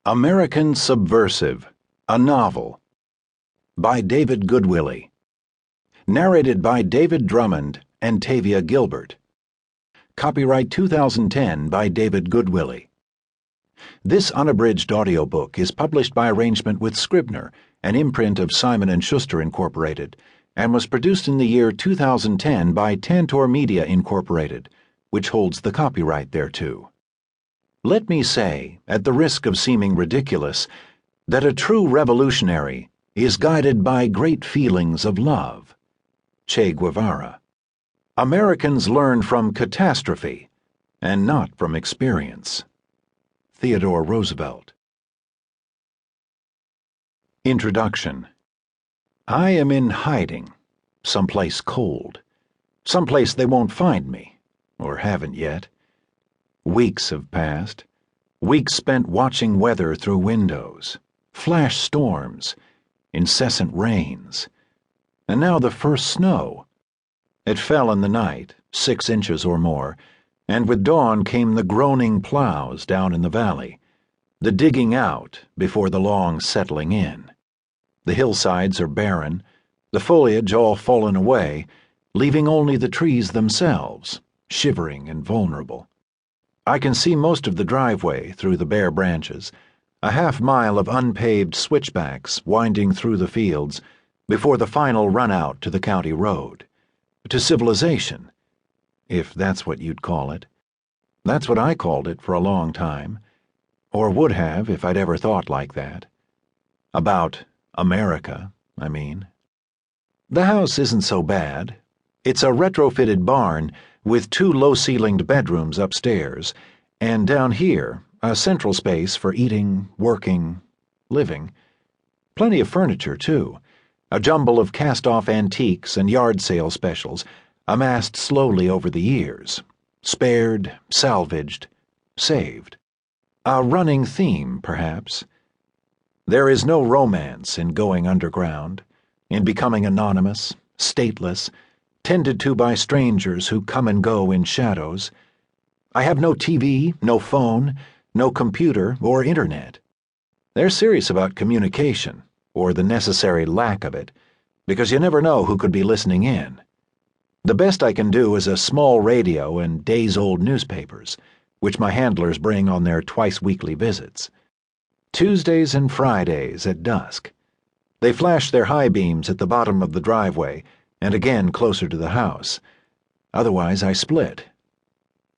American Subversive, a novel, by David Goodwillie. Narrated by David Drummond and Tavia Gilbert. Copyright 2010 by David Goodwillie. This unabridged audiobook is published by arrangement with Scribner, an imprint of Simon & Schuster Incorporated, and was produced in the year 2010 by Tantor Media Incorporated, which holds the copyright thereto. Let me say, at the risk of seeming ridiculous, that a true revolutionary is guided by great feelings of love. Che Guevara. Americans learn from catastrophe, and not from experience. Theodore Roosevelt. Introduction. I am in hiding, someplace cold, someplace they won't find me, or haven't yet. Weeks have passed, weeks spent watching weather through windows, flash storms, incessant rains, and now the first snow. It fell in the night, 6 inches or more, and with dawn came the groaning plows down in the valley, the digging out before the long settling in. The hillsides are barren, the foliage all fallen away, leaving only the trees themselves, shivering and vulnerable. I can see most of the driveway through the bare branches, a half-mile of unpaved switchbacks winding through the fields before the final run-out to the county road, to civilization, if that's what you'd call it. That's what I called it for a long time, or would have if I'd ever thought like that. About America, I mean. The house isn't so bad. It's a retrofitted barn with 2 low-ceilinged bedrooms upstairs, and down here, a central space for eating, working, living. Plenty of furniture, too. A jumble of cast-off antiques and yard sale specials, amassed slowly over the years. Spared, salvaged, saved. A running theme, perhaps. There is no romance in going underground, in becoming anonymous, stateless, tended to by strangers who come and go in shadows. I have no TV, no phone, no computer or internet. They're serious about communication, or the necessary lack of it, because you never know who could be listening in. The best I can do is a small radio and days-old newspapers, which my handlers bring on their twice-weekly visits. Tuesdays and Fridays at dusk. They flash their high beams at the bottom of the driveway, and again closer to the house. Otherwise, I split.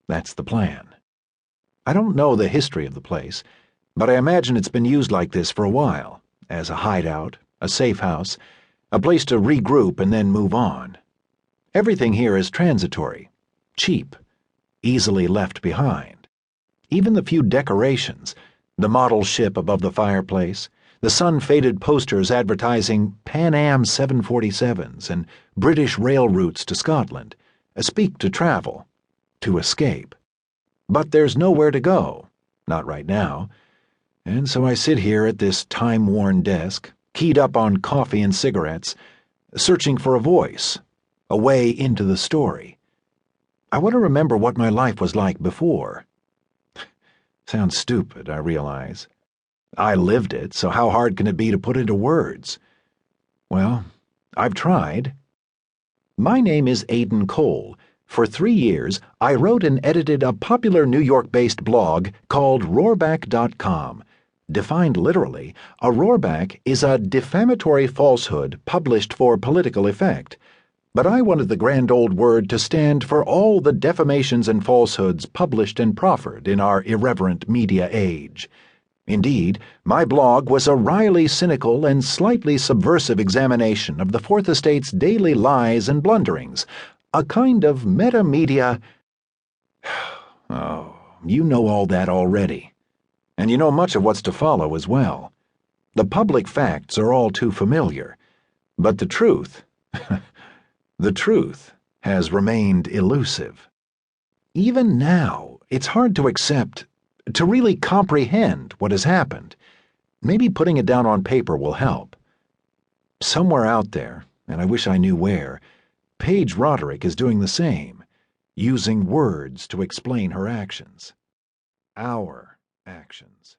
That's the plan. I don't know the history of the place, but I imagine it's been used like this for a while, as a hideout, a safe house, a place to regroup and then move on. Everything here is transitory, cheap, easily left behind. Even the few decorations, the model ship above the fireplace, the sun-faded posters advertising Pan Am 747s and British rail routes to Scotland, speak to travel, to escape. But there's nowhere to go, not right now, and so I sit here at this time-worn desk, keyed up on coffee and cigarettes, searching for a voice, a way into the story. I want to remember what my life was like before. Sounds stupid, I realize. I lived it, so how hard can it be to put into words? Well, I've tried. My name is Aidan Cole. For 3 years, I wrote and edited a popular New York-based blog called Roarback.com. Defined literally, a roarback is a defamatory falsehood published for political effect. But I wanted the grand old word to stand for all the defamations and falsehoods published and proffered in our irreverent media age. Indeed, my blog was a wryly cynical and slightly subversive examination of the Fourth Estate's daily lies and blunderings, a kind of meta-media. Oh, you know all that already. And you know much of what's to follow as well. The public facts are all too familiar, but the truth, the truth has remained elusive. Even now, it's hard to accept, to really comprehend what has happened. Maybe putting it down on paper will help. Somewhere out there, and I wish I knew where, Paige Roderick is doing the same, using words to explain her actions. Our actions.